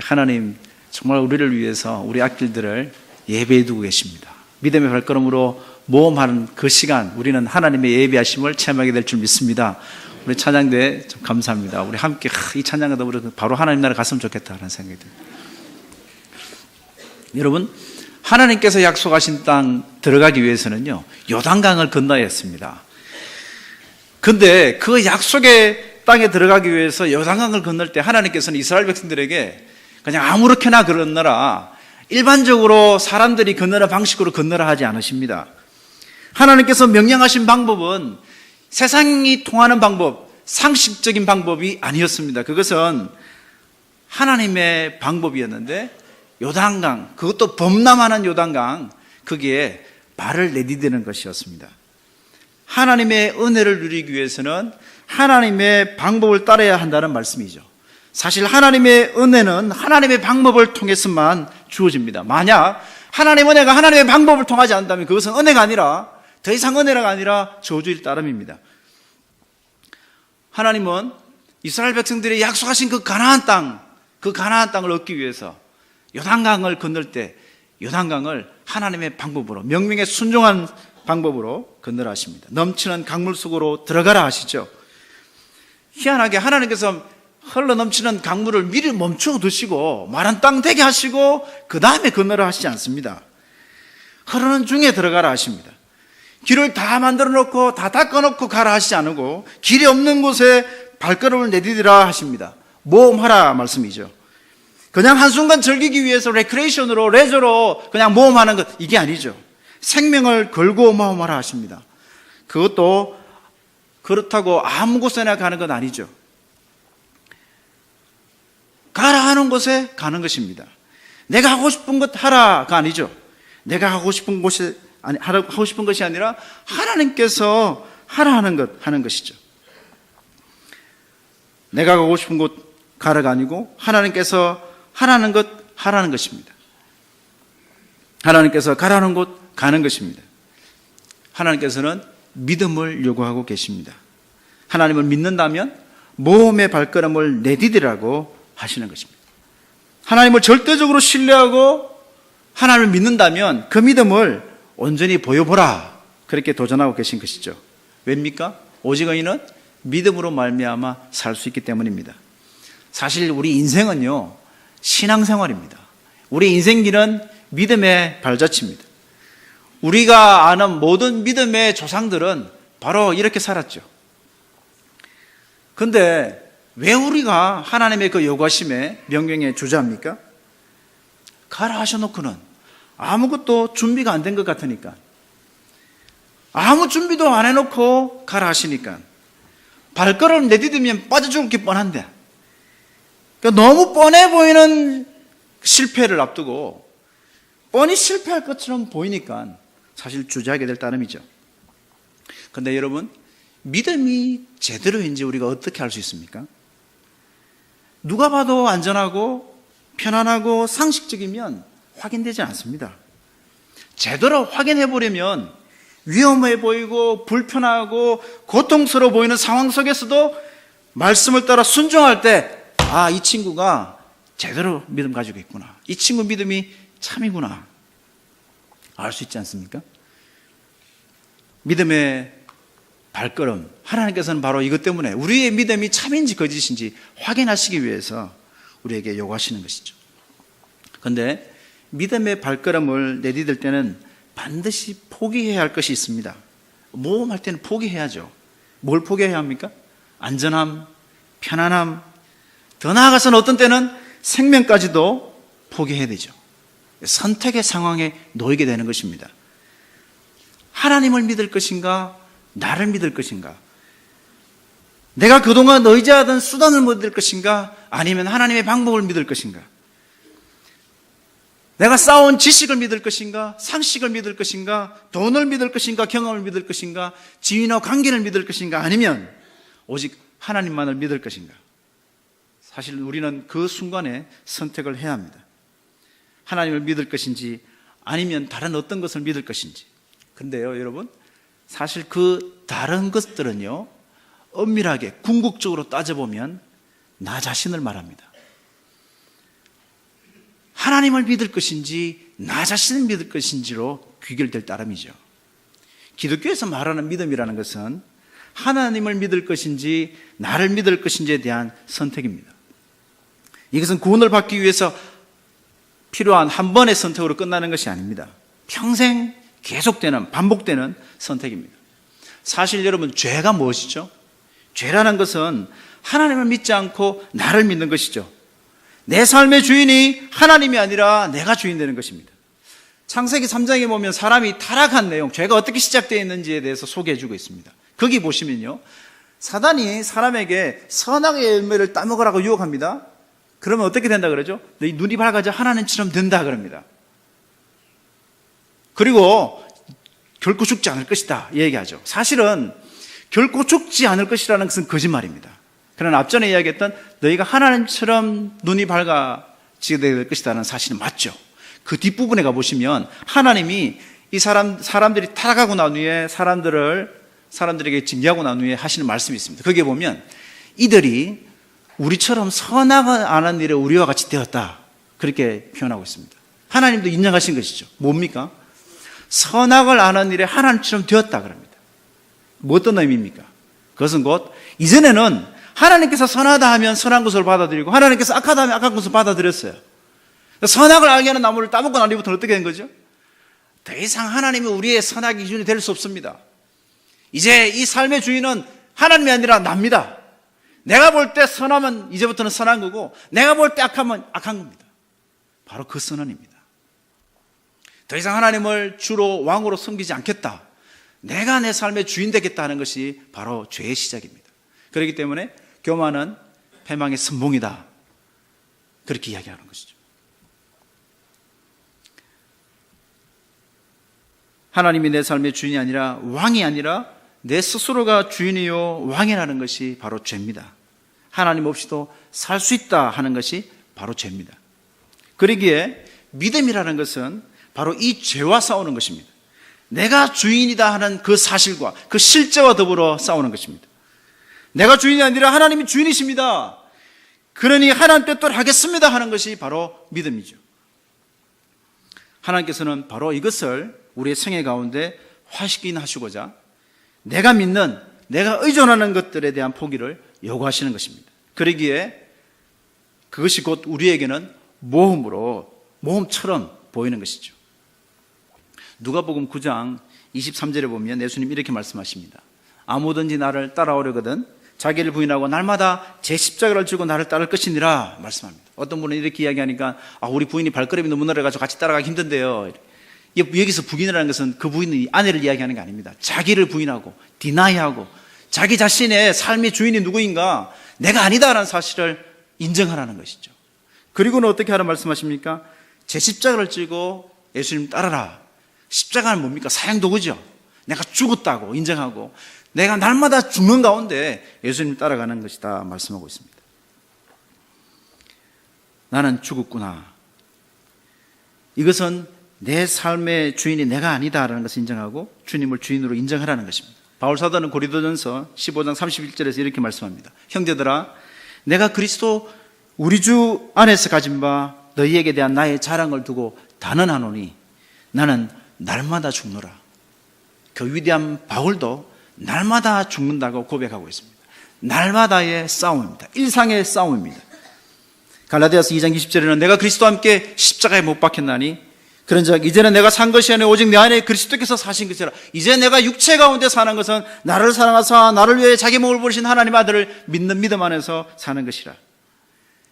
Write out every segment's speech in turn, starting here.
하나님 정말 우리를 위해서 우리 앞길들을 예배해 두고 계십니다. 믿음의 발걸음으로 모험하는 그 시간, 우리는 하나님의 예배하심을 체험하게 될 줄 믿습니다. 우리 찬양대 좀 감사합니다. 우리 함께 이 찬양과 더불어 바로 하나님 나라 갔으면 좋겠다라는 생각이 듭니다. 여러분, 하나님께서 약속하신 땅 들어가기 위해서는요, 요단강을 건너야 했습니다. 근데 그 약속의 땅에 들어가기 위해서 요단강을 건널 때 하나님께서는 이스라엘 백성들에게 그냥 아무렇게나 건너라, 일반적으로 사람들이 건너는 방식으로 건너라 하지 않으십니다. 하나님께서 명령하신 방법은 세상이 통하는 방법, 상식적인 방법이 아니었습니다. 그것은 하나님의 방법이었는데, 요단강, 그것도 범람하는 요단강, 거기에 발을 내디디는 것이었습니다. 하나님의 은혜를 누리기 위해서는 하나님의 방법을 따라야 한다는 말씀이죠. 사실 하나님의 은혜는 하나님의 방법을 통해서만 주어집니다. 만약 하나님의 은혜가 하나님의 방법을 통하지 않는다면 그것은 은혜가 아니라, 더 이상 은혜가 아니라 저주일 따름입니다. 하나님은 이스라엘 백성들이 약속하신 그 가나안 땅을 얻기 위해서 요단강을 건널 때 요단강을 하나님의 방법으로, 명령에 순종한 방법으로 건너라 하십니다. 넘치는 강물 속으로 들어가라 하시죠. 희한하게 하나님께서 흘러 넘치는 강물을 미리 멈춰 두시고 마른 땅 되게 하시고 그 다음에 건너라 하시지 않습니다. 흐르는 중에 들어가라 하십니다. 길을 다 만들어 놓고 다 닦아 놓고 가라 하시지 않고 길이 없는 곳에 발걸음을 내디디라 하십니다. 모험하라 말씀이죠. 그냥 한순간 즐기기 위해서 레크레이션으로, 레저로 그냥 모험하는 것, 이게 아니죠. 생명을 걸고 모험하라 하십니다. 그것도 그렇다고 아무 곳에나 가는 건 아니죠. 가라 하는 곳에 가는 것입니다. 내가 하고 싶은 것 하라가 아니죠. 내가 하고 싶은 하고 싶은 것이 아니라 하나님께서 하라 하는 것 하는 것이죠. 내가 가고 싶은 곳 가라가 아니고 하나님께서 하라는 것 하라는 것입니다. 하나님께서 가라는 곳 가는 것입니다. 하나님께서는 믿음을 요구하고 계십니다. 하나님을 믿는다면 모험의 발걸음을 내디디라고 하시는 것입니다. 하나님을 절대적으로 신뢰하고 하나님을 믿는다면 그 믿음을 온전히 보여보라, 그렇게 도전하고 계신 것이죠. 왜입니까? 오직 의인은 믿음으로 말미암아 살 수 있기 때문입니다. 사실 우리 인생은요, 신앙생활입니다. 우리 인생길은 믿음의 발자취입니다. 우리가 아는 모든 믿음의 조상들은 바로 이렇게 살았죠. 그런데 왜 우리가 하나님의 그 요구하심에 명령에 주저합니까? 가라 하셔놓고는 아무것도 준비가 안 된 것 같으니까, 아무 준비도 안 해놓고 가라 하시니까 발걸음 내디디면 빠져 죽을 게 뻔한데, 그러니까 너무 뻔해 보이는 실패를 앞두고 뻔히 실패할 것처럼 보이니까 사실 주저하게 될 따름이죠. 그런데 여러분, 믿음이 제대로인지 우리가 어떻게 알 수 있습니까? 누가 봐도 안전하고 편안하고 상식적이면 확인되지 않습니다. 제대로 확인해 보려면 위험해 보이고 불편하고 고통스러워 보이는 상황 속에서도 말씀을 따라 순종할 때, 아, 이 친구가 제대로 믿음 가지고 있구나, 이 친구 믿음이 참이구나, 알 수 있지 않습니까? 믿음의 발걸음, 하나님께서는 바로 이것 때문에 우리의 믿음이 참인지 거짓인지 확인하시기 위해서 우리에게 요구하시는 것이죠. 그런데 믿음의 발걸음을 내디딜 때는 반드시 포기해야 할 것이 있습니다. 모험할 때는 포기해야죠. 뭘 포기해야 합니까? 안전함, 편안함, 더 나아가서는 어떤 때는 생명까지도 포기해야 되죠. 선택의 상황에 놓이게 되는 것입니다. 하나님을 믿을 것인가, 나를 믿을 것인가, 내가 그동안 의지하던 수단을 믿을 것인가, 아니면 하나님의 방법을 믿을 것인가, 내가 쌓아온 지식을 믿을 것인가, 상식을 믿을 것인가, 돈을 믿을 것인가, 경험을 믿을 것인가, 지위나 관계를 믿을 것인가, 아니면 오직 하나님만을 믿을 것인가. 사실 우리는 그 순간에 선택을 해야 합니다. 하나님을 믿을 것인지 아니면 다른 어떤 것을 믿을 것인지. 근데요, 여러분, 사실 그 다른 것들은요, 엄밀하게 궁극적으로 따져보면 나 자신을 말합니다. 하나님을 믿을 것인지 나 자신을 믿을 것인지로 귀결될 따름이죠. 기독교에서 말하는 믿음이라는 것은 하나님을 믿을 것인지 나를 믿을 것인지에 대한 선택입니다. 이것은 구원을 받기 위해서 필요한 한 번의 선택으로 끝나는 것이 아닙니다. 평생 계속되는, 반복되는 선택입니다. 사실 여러분, 죄가 무엇이죠? 죄라는 것은 하나님을 믿지 않고 나를 믿는 것이죠. 내 삶의 주인이 하나님이 아니라 내가 주인 되는 것입니다. 창세기 3장에 보면 사람이 타락한 내용, 죄가 어떻게 시작되어 있는지에 대해서 소개해주고 있습니다. 거기 보시면요, 사단이 사람에게 선악의 열매를 따먹으라고 유혹합니다. 그러면 어떻게 된다 그러죠? 너희 눈이 밝아져 하나님처럼 된다 그럽니다. 그리고 결코 죽지 않을 것이다 얘기하죠. 사실은 결코 죽지 않을 것이라는 것은 거짓말입니다. 그러나 앞전에 이야기했던 너희가 하나님처럼 눈이 밝아지게 될 것이라는 사실은 맞죠. 그 뒷부분에 가보시면 하나님이 이 사람들이 타락하고 난 후에 사람들에게 징계하고 난 후에 하시는 말씀이 있습니다. 거기에 보면 이들이 우리처럼 선악을 안 하는 일에 우리와 같이 되었다, 그렇게 표현하고 있습니다. 하나님도 인정하신 것이죠. 뭡니까? 선악을 안 하는 일에 하나님처럼 되었다 그럽니다. 뭐 어떤 의미입니까? 그것은 곧 이전에는 하나님께서 선하다 하면 선한 것을 받아들이고 하나님께서 악하다 하면 악한 것을 받아들였어요. 선악을 알게 하는 나무를 따먹고 난 뒤부터는 어떻게 된 거죠? 더 이상 하나님이 우리의 선악의 기준이 될 수 없습니다. 이제 이 삶의 주인은 하나님이 아니라 납니다. 내가 볼 때 선하면 이제부터는 선한 거고 내가 볼 때 악하면 악한 겁니다. 바로 그 선언입니다. 더 이상 하나님을 주로 왕으로 섬기지 않겠다, 내가 내 삶의 주인 되겠다 하는 것이 바로 죄의 시작입니다. 그렇기 때문에 교만은 패망의 선봉이다, 그렇게 이야기하는 것이죠. 하나님이 내 삶의 주인이 아니라, 왕이 아니라 내 스스로가 주인이요 왕이라는 것이 바로 죄입니다. 하나님 없이도 살 수 있다 하는 것이 바로 죄입니다. 그러기에 믿음이라는 것은 바로 이 죄와 싸우는 것입니다. 내가 주인이다 하는 그 사실과 그 실제와 더불어 싸우는 것입니다. 내가 주인이 아니라 하나님이 주인이십니다, 그러니 하나님 뜻대로 하겠습니다 하는 것이 바로 믿음이죠. 하나님께서는 바로 이것을 우리의 생애 가운데 확인하시고자 내가 믿는, 내가 의존하는 것들에 대한 포기를 요구하시는 것입니다. 그러기에 그것이 곧 우리에게는 모험처럼 보이는 것이죠. 누가복음 9장 23절에 보면 예수님 이렇게 말씀하십니다. 아무든지 나를 따라오려거든 자기를 부인하고 날마다 제 십자가를 지고 나를 따를 것이니라 말씀합니다. 어떤 분은 이렇게 이야기하니까 우리 부인이 발걸음이 너무 느려가지고 같이 따라가기 힘든데요. 여기서 부인이라는 것은 그 부인이 아내를 이야기하는 게 아닙니다. 자기를 부인하고 디나이하고 자기 자신의 삶의 주인이 누구인가, 내가 아니다라는 사실을 인정하라는 것이죠. 그리고는 어떻게 하라 말씀하십니까? 제 십자가를 지고 예수님 따라라. 십자가는 뭡니까? 사형도구죠. 내가 죽었다고 인정하고 내가 날마다 죽는 가운데 예수님 따라가는 것이다 말씀하고 있습니다. 나는 죽었구나. 이것은 내 삶의 주인이 내가 아니다라는 것을 인정하고 주님을 주인으로 인정하라는 것입니다. 바울사도는 고린도전서 15장 31절에서 이렇게 말씀합니다. 형제들아, 내가 그리스도 우리 주 안에서 가진 바 너희에게 대한 나의 자랑을 두고 단언하노니 나는 날마다 죽노라. 그 위대한 바울도 날마다 죽는다고 고백하고 있습니다. 날마다의 싸움입니다. 일상의 싸움입니다. 갈라디아서 2장 20절에는 내가 그리스도와 함께 십자가에 못 박혔나니 그런즉 이제는 내가 산 것이 아니라 오직 내 안에 그리스도께서 사신 것이라. 이제 내가 육체 가운데 사는 것은 나를 사랑하사 나를 위해 자기 몸을 버리신 하나님 아들을 믿는 믿음 안에서 사는 것이라.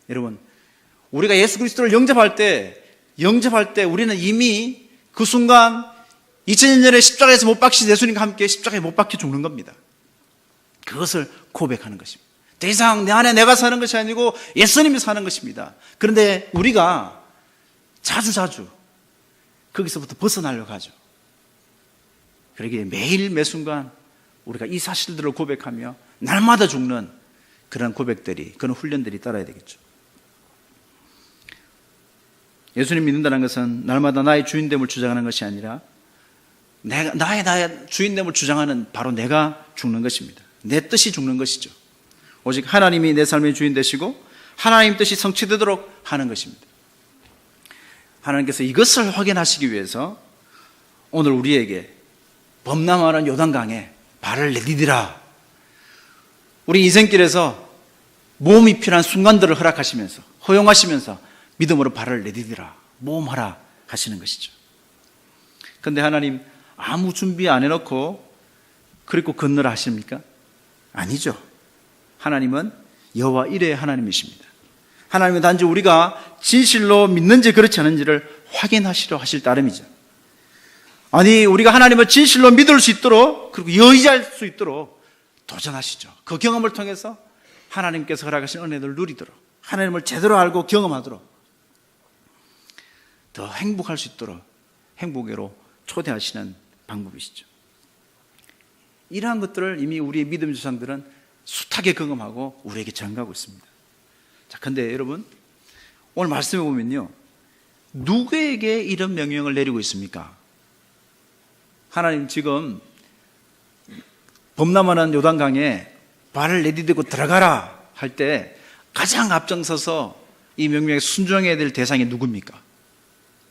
여러분, 우리가 예수 그리스도를 영접할 때 우리는 이미 그 순간 2000년 전에 십자가에서 못 박히신 예수님과 함께 십자가에 못 박혀 죽는 겁니다. 그것을 고백하는 것입니다. 더 이상 내 안에 내가 사는 것이 아니고 예수님이 사는 것입니다. 그런데 우리가 자주 거기서부터 벗어나려고 하죠. 그러기에 매일 매순간 우리가 이 사실들을 고백하며 날마다 죽는 그런 고백들이, 그런 훈련들이 따라야 되겠죠. 예수님 믿는다는 것은 날마다 나의 주인됨을 주장하는 것이 아니라 나의 주인됨을 주장하는 바로 내가 죽는 것입니다. 내 뜻이 죽는 것이죠. 오직 하나님이 내 삶의 주인 되시고 하나님 뜻이 성취되도록 하는 것입니다. 하나님께서 이것을 확인하시기 위해서 오늘 우리에게 범람하는 요단강에 발을 내디디라. 우리 인생길에서 모험이 필요한 순간들을 허락하시면서 허용하시면서 믿음으로 발을 내디디라. 모험하라 하시는 것이죠. 그런데 하나님 아무 준비 안 해놓고 그리고 건너라 하십니까? 아니죠. 하나님은 여호와 이레의 하나님이십니다. 하나님은 단지 우리가 진실로 믿는지 그렇지 않은지를 확인하시려 하실 따름이죠. 아니, 우리가 하나님을 진실로 믿을 수 있도록, 그리고 여의할 수 있도록 도전하시죠. 그 경험을 통해서 하나님께서 허락하신 은혜를 누리도록, 하나님을 제대로 알고 경험하도록, 더 행복할 수 있도록 행복으로 초대하시는 방법이시죠. 이러한 것들을 이미 우리의 믿음 조상들은 숱하게 경험하고 우리에게 전가하고 있습니다. 자, 근데 여러분, 오늘 말씀해 보면요, 누구에게 이런 명령을 내리고 있습니까? 하나님 지금 범람하는 요단강에 발을 내디디고 들어가라 할 때 가장 앞장서서 이 명령에 순종해야 될 대상이 누굽니까?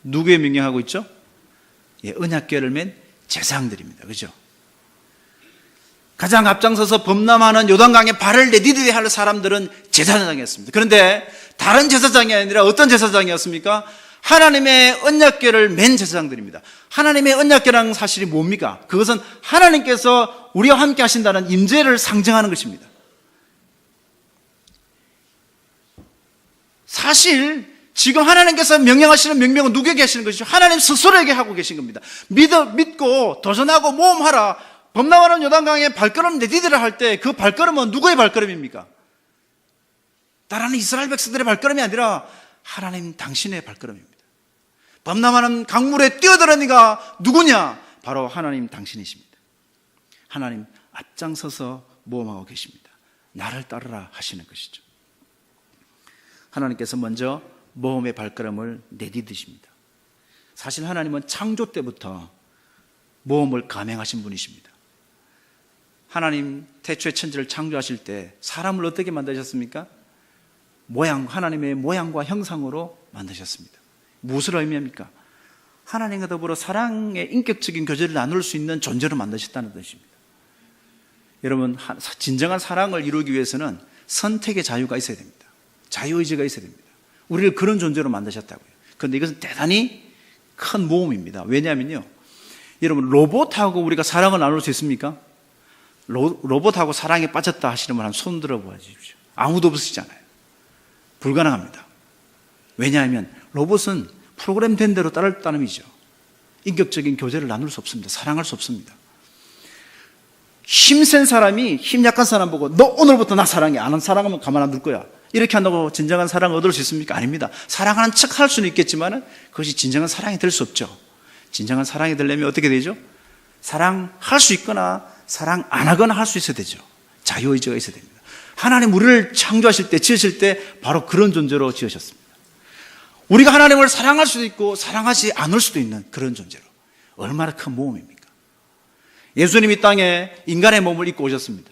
누구의 명령하고 있죠? 예, 언약궤를 맨 제사장들입니다. 그죠? 가장 앞장서서 범람하는 요단강에 발을 내디디게 할 사람들은 제사장이었습니다. 그런데 다른 제사장이 아니라 어떤 제사장이었습니까? 하나님의 언약궤를 맨 제사장들입니다. 하나님의 언약궤라는 사실이 뭡니까? 그것은 하나님께서 우리와 함께 하신다는 임재를 상징하는 것입니다. 사실 지금 하나님께서 명령하시는 명령은 누구에게 하시는 것이죠? 하나님 스스로에게 하고 계신 겁니다. 믿고 도전하고 모험하라. 범람하는 요단강에 발걸음 내디디라 할 때 그 발걸음은 누구의 발걸음입니까? 다른 이스라엘 백성들의 발걸음이 아니라 하나님 당신의 발걸음입니다. 범람하는 강물에 뛰어드는 이가 누구냐? 바로 하나님 당신이십니다. 하나님 앞장서서 모험하고 계십니다. 나를 따르라 하시는 것이죠. 하나님께서 먼저 모험의 발걸음을 내디디십니다. 사실 하나님은 창조 때부터 모험을 감행하신 분이십니다. 하나님 태초에 천지를 창조하실 때 사람을 어떻게 만드셨습니까? 하나님의 모양과 형상으로 만드셨습니다. 무엇을 의미합니까? 하나님과 더불어 사랑의 인격적인 교제를 나눌 수 있는 존재로 만드셨다는 뜻입니다. 여러분, 진정한 사랑을 이루기 위해서는 선택의 자유가 있어야 됩니다. 자유의지가 있어야 됩니다. 우리를 그런 존재로 만드셨다고요. 그런데 이것은 대단히 큰 모험입니다. 왜냐하면요, 여러분, 로봇하고 우리가 사랑을 나눌 수 있습니까? 로봇하고 사랑에 빠졌다 하시는 분 한번 손 들어 보아주십시오. 아무도 없으시잖아요. 불가능합니다. 왜냐하면 로봇은 프로그램된 대로 따를 따름이죠. 인격적인 교제를 나눌 수 없습니다. 사랑할 수 없습니다. 힘센 사람이 힘 약한 사람 보고 너 오늘부터 나 사랑해. 안 사랑하면 가만 안 둘 거야. 이렇게 한다고 진정한 사랑을 얻을 수 있습니까? 아닙니다. 사랑하는 척 할 수는 있겠지만 그것이 진정한 사랑이 될 수 없죠. 진정한 사랑이 되려면 어떻게 되죠? 사랑할 수 있거나 사랑 안 하거나 할 수 있어야 되죠. 자유의지가 있어야 됩니다. 하나님 우리를 창조하실 때, 지으실 때 바로 그런 존재로 지으셨습니다. 우리가 하나님을 사랑할 수도 있고 사랑하지 않을 수도 있는 그런 존재로. 얼마나 큰 모험입니까? 예수님이 이 땅에 인간의 몸을 입고 오셨습니다.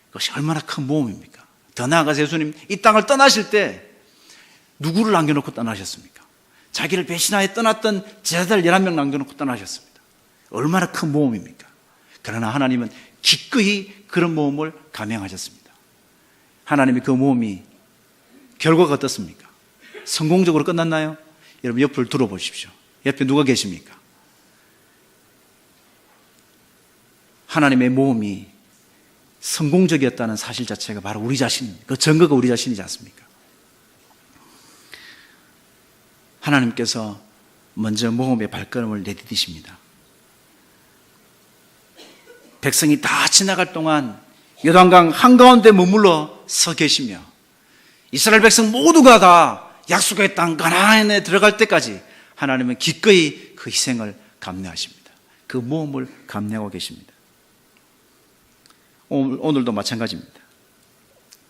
그것이 얼마나 큰 모험입니까? 더 나아가서 예수님 이 땅을 떠나실 때 누구를 남겨놓고 떠나셨습니까? 자기를 배신하여 떠났던 제자들 11명 남겨놓고 떠나셨습니다. 얼마나 큰 모험입니까? 그러나 하나님은 기꺼이 그런 모험을 감행하셨습니다. 하나님이 그 모험이 결과가 어떻습니까? 성공적으로 끝났나요? 여러분 옆을 들어보십시오. 옆에 누가 계십니까? 하나님의 모험이 성공적이었다는 사실 자체가 바로 우리 자신, 그 증거가 우리 자신이지 않습니까? 하나님께서 먼저 모험의 발걸음을 내디디십니다. 백성이 다 지나갈 동안 요단강 한가운데 머물러 서 계시며 이스라엘 백성 모두가 다 약속의 땅 가나안에 들어갈 때까지 하나님은 기꺼이 그 희생을 감내하십니다. 그 모험을 감내하고 계십니다. 오늘도 마찬가지입니다.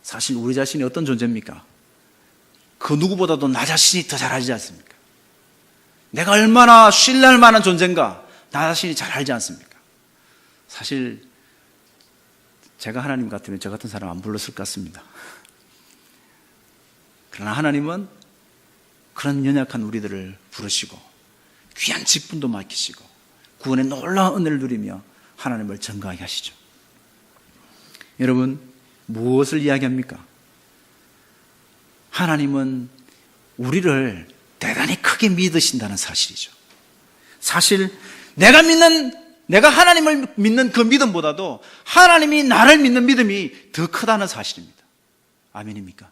사실 우리 자신이 어떤 존재입니까? 그 누구보다도 나 자신이 더 잘 알지 않습니까? 내가 얼마나 신뢰할 만한 존재인가 나 자신이 잘 알지 않습니까? 사실 제가 하나님 같으면 저 같은 사람 안 불렀을 것 같습니다. 그러나 하나님은 그런 연약한 우리들을 부르시고 귀한 직분도 맡기시고 구원의 놀라운 은혜를 누리며 하나님을 전가하게 하시죠. 여러분, 무엇을 이야기합니까? 하나님은 우리를 대단히 크게 믿으신다는 사실이죠. 사실 내가 하나님을 믿는 그 믿음보다도 하나님이 나를 믿는 믿음이 더 크다는 사실입니다. 아멘입니까?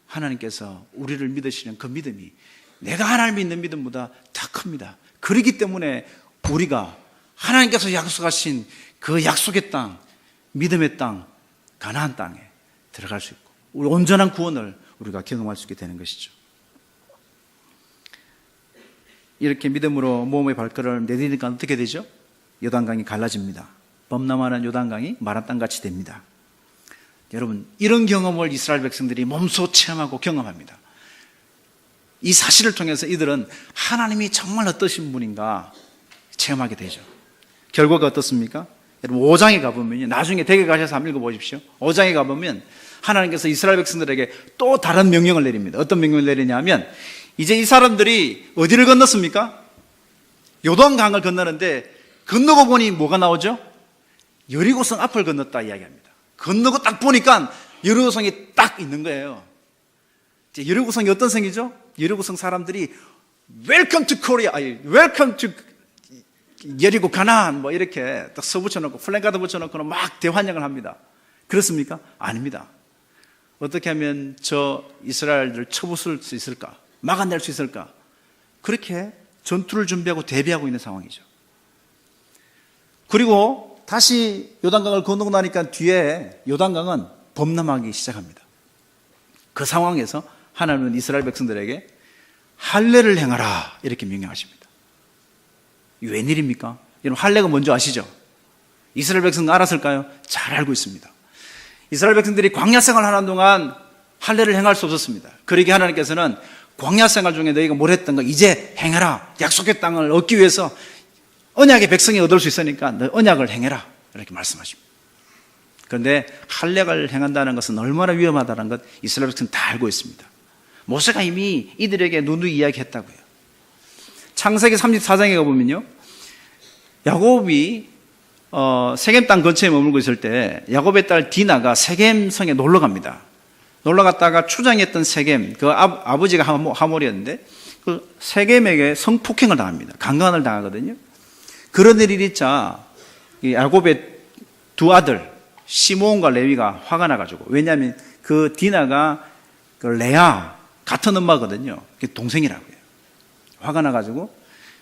하나님께서 우리를 믿으시는 그 믿음이 내가 하나님을 믿는 믿음보다 더 큽니다. 그렇기 때문에 우리가 하나님께서 약속하신 그 약속의 땅, 믿음의 땅, 가나안 땅에 들어갈 수 있고 우리 온전한 구원을 우리가 경험할 수 있게 되는 것이죠. 이렇게 믿음으로 모험의 발걸음을 내디디니까 어떻게 되죠? 요단강이 갈라집니다. 범람하는 요단강이 마른 땅같이 됩니다. 여러분, 이런 경험을 이스라엘 백성들이 몸소 체험하고 경험합니다. 이 사실을 통해서 이들은 하나님이 정말 어떠신 분인가 체험하게 되죠. 결과가 어떻습니까? 여러분, 5장에 가보면요, 나중에 댁에 가셔서 한번 읽어보십시오. 5장에 가보면 하나님께서 이스라엘 백성들에게 또 다른 명령을 내립니다. 어떤 명령을 내리냐면 이제 이 사람들이 어디를 건넜습니까? 요단강을 건너는데 건너고 보니 뭐가 나오죠? 여리고성 앞을 건넜다 이야기합니다. 건너고 딱 보니까 여리고성이 딱 있는 거예요. 이제 여리고성이 어떤 성이죠? 여리고성 사람들이 Welcome to Korea, Welcome to 여리고 가나안 뭐 이렇게 딱 서 붙여놓고 플랜카드 붙여놓고는 막 대환영을 합니다. 그렇습니까? 아닙니다. 어떻게 하면 저 이스라엘을 쳐부술 수 있을까? 막아낼 수 있을까? 그렇게 전투를 준비하고 대비하고 있는 상황이죠. 그리고 다시 요단강을 건너고 나니까 뒤에 요단강은 범람하기 시작합니다. 그 상황에서 하나님은 이스라엘 백성들에게 할례를 행하라 이렇게 명령하십니다. 이 웬일입니까? 여러분, 할례가 뭔지 아시죠? 이스라엘 백성은 알았을까요? 잘 알고 있습니다. 이스라엘 백성들이 광야 생활하는 동안 할례를 행할 수 없었습니다. 그러기에 하나님께서는 광야 생활 중에 너희가 뭘 했던 거 이제 행해라. 약속의 땅을 얻기 위해서 언약의 백성이 얻을 수 있으니까 너 언약을 행해라 이렇게 말씀하십니다. 그런데 할례를 행한다는 것은 얼마나 위험하다는 것 이스라엘 백성은 다 알고 있습니다. 모세가 이미 이들에게 누누이 이야기했다고요. 창세기 34장에 가보면요, 야곱이 세겜 땅 근처에 머물고 있을 때 야곱의 딸 디나가 세겜 성에 놀러 갑니다. 놀러 갔다가 추장했던 세겜, 그 아버지가 하몰이었는데 그 세겜에게 성폭행을 당합니다. 강간을 당하거든요. 그런 일이 있자 야곱의 두 아들 시므온과 레위가 화가 나가지고, 왜냐하면 그 디나가 그 레아 같은 엄마거든요. 동생이라고요. 화가 나가지고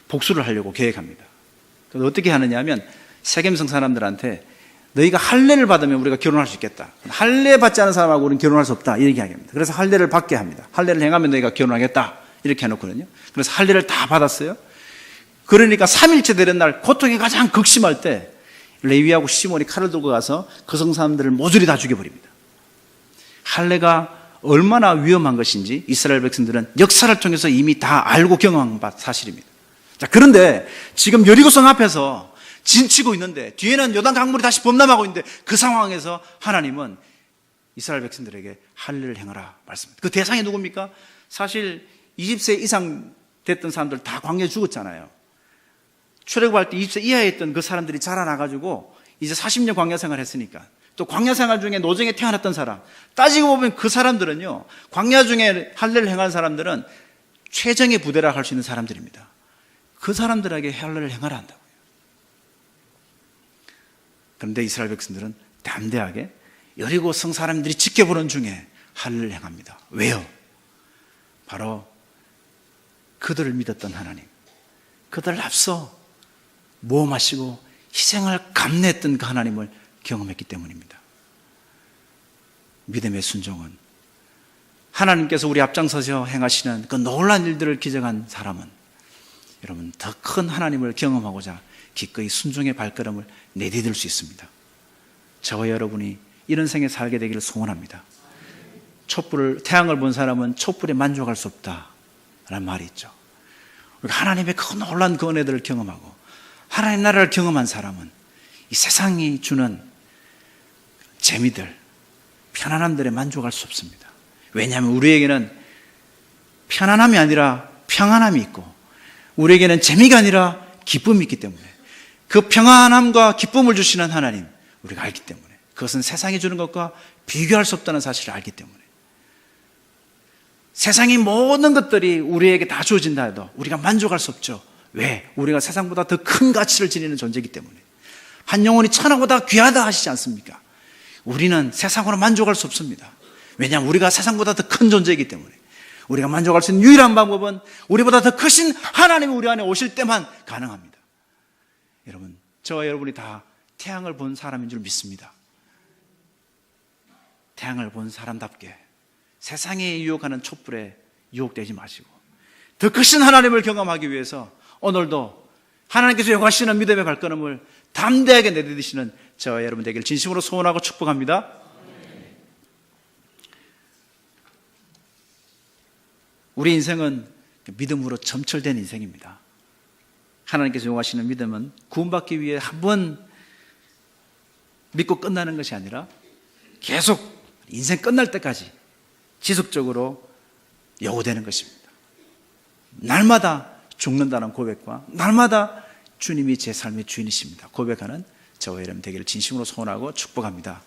복수를 하려고 계획합니다. 그래서 어떻게 하느냐 하면 세겜성 사람들한테 너희가 할례를 받으면 우리가 결혼할 수 있겠다. 할례 받지 않은 사람하고 우리는 결혼할 수 없다. 이렇게 이야기합니다. 그래서 할례를 받게 합니다. 할례를 행하면 너희가 결혼하겠다. 이렇게 해놓거든요. 그래서 할례를 다 받았어요. 그러니까 3일째 되는 날 고통이 가장 극심할 때 레위하고 시몬이 칼을 들고 가서 그 성 사람들을 모조리 다 죽여버립니다. 할례가 얼마나 위험한 것인지 이스라엘 백성들은 역사를 통해서 이미 다 알고 경험한 바 사실입니다. 자, 그런데 지금 여리고성 앞에서 진치고 있는데 뒤에는 요단 강물이 다시 범람하고 있는데 그 상황에서 하나님은 이스라엘 백성들에게 할례를 행하라 말씀합니다. 그 대상이 누굽니까? 사실 20세 이상 됐던 사람들 다 광야에 죽었잖아요. 출애굽할 때 20세 이하에 있던 그 사람들이 자라나가지고 이제 40년 광야 생활했으니까, 또 광야 생활 중에 노정에 태어났던 사람, 따지고 보면 그 사람들은요, 광야 중에 할례를 행한 사람들은 최정의 부대라 할 수 있는 사람들입니다. 그 사람들에게 할례를 행하라 한다고요. 그런데 이스라엘 백성들은 담대하게 여리고 성 사람들이 지켜보는 중에 할례를 행합니다. 왜요? 바로 그들을 믿었던 하나님, 그들을 앞서 모험하시고 희생을 감내했던 그 하나님을 경험했기 때문입니다. 믿음의 순종은 하나님께서 우리 앞장서서 행하시는 그 놀라운 일들을 기적한 사람은 여러분 더 큰 하나님을 경험하고자 기꺼이 순종의 발걸음을 내디딜 수 있습니다. 저와 여러분이 이런 생에 살게 되기를 소원합니다. 태양을 본 사람은 촛불에 만족할 수 없다라는 말이 있죠. 하나님의 그 놀라운 그 은혜들을 경험하고 하나님 나라를 경험한 사람은 이 세상이 주는 재미들, 편안함들에 만족할 수 없습니다. 왜냐하면 우리에게는 편안함이 아니라 평안함이 있고, 우리에게는 재미가 아니라 기쁨이 있기 때문에, 그 평안함과 기쁨을 주시는 하나님 우리가 알기 때문에, 그것은 세상이 주는 것과 비교할 수 없다는 사실을 알기 때문에, 세상의 모든 것들이 우리에게 다 주어진다 해도 우리가 만족할 수 없죠. 왜? 우리가 세상보다 더 큰 가치를 지니는 존재이기 때문에. 한 영혼이 천하보다 귀하다 하시지 않습니까? 우리는 세상으로 만족할 수 없습니다. 왜냐하면 우리가 세상보다 더 큰 존재이기 때문에. 우리가 만족할 수 있는 유일한 방법은 우리보다 더 크신 하나님이 우리 안에 오실 때만 가능합니다. 여러분, 저와 여러분이 다 태양을 본 사람인 줄 믿습니다. 태양을 본 사람답게 세상에 유혹하는 촛불에 유혹되지 마시고, 더 크신 하나님을 경험하기 위해서 오늘도 하나님께서 요구하시는 믿음의 발걸음을 담대하게 내디디시는 저와 여러분 되기를 진심으로 소원하고 축복합니다. 우리 인생은 믿음으로 점철된 인생입니다. 하나님께서 요구하시는 믿음은 구원받기 위해 한 번 믿고 끝나는 것이 아니라 계속 인생 끝날 때까지 지속적으로 요구되는 것입니다. 날마다 죽는다는 고백과 날마다 주님이 제 삶의 주인이십니다 고백하는 저와 여러분 되기를 진심으로 소원하고 축복합니다.